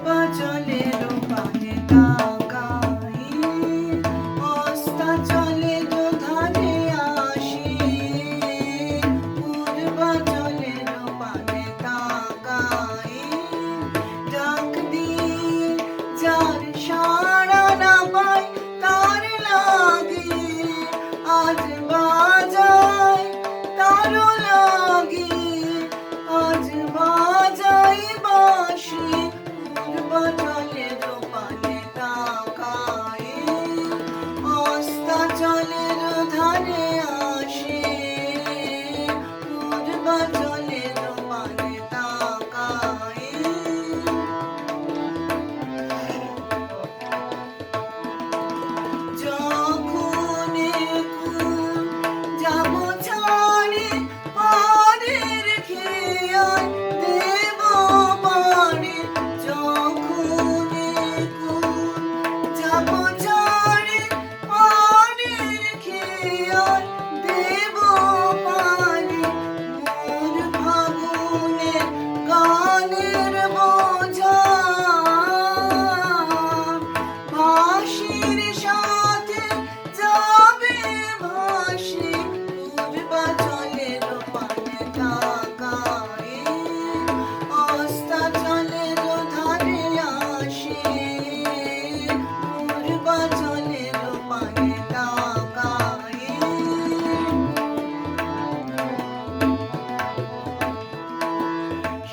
পূর্বাচলের পানে তাকাই, অস্তাচলের ধারে আসি। পূর্বাচলের পানে তাকাই, ডাক দিই যার সাড়া না পাই তার লাগি। আজ বাজাই তার লাগি, আজ বাজাই বাঁশি। পূর্বাচলের পানে তাকাই, অস্তাচলের ধারে আসি। পূর্বাচলের পানে তাকাই। যখন এখন যাব ছাড়ি পারের খেয়াল দেব পারে। যখন এখন যাব ছাড়ি পারের খেয়াল দেব পারে। মোর ফাগুনের গানের বোঝা ভাসির সাথে যাবে ভাসি। পূর্বাচলের পানে তাকাই, অস্তাচলের ধারে আসি। পূর্বাচলের পানে তাকাই।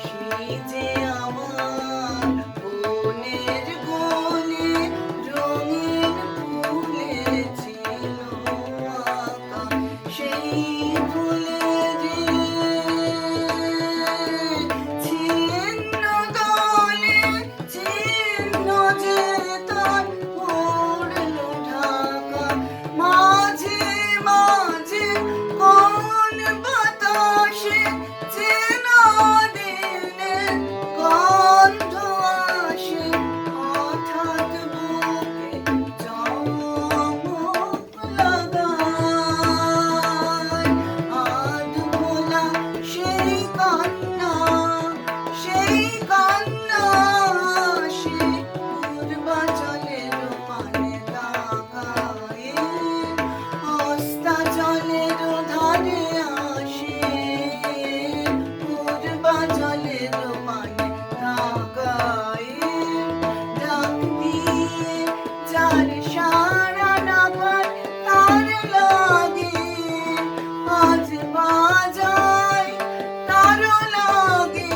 সেই যে আমার বনের গলি রঙিন ফুলে ছিল আঁকা। সেই ফুলের ছিন্ন দলে ছিন্ন যে তার পড়ল ঢাকা। মাঝে মাঝে কোন বাতাসে চেনা দিনের গন্ধ আসে। হঠাৎ বুকে চমক লাগায়। আধ ভোলা সেই কান্না, সেই কান্না আসে। পূর্বাচলের পানে তাকাই, অস্তাচলের ধারে আসি। পূর্বাচলের পানে তাকাই, ডাক দিয়ে যার সাড়া না পাই তার লাগি। আজ বাজাই তার লাগি,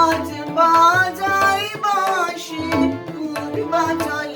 আজ বাজাই বাঁশি। পূর্বাচল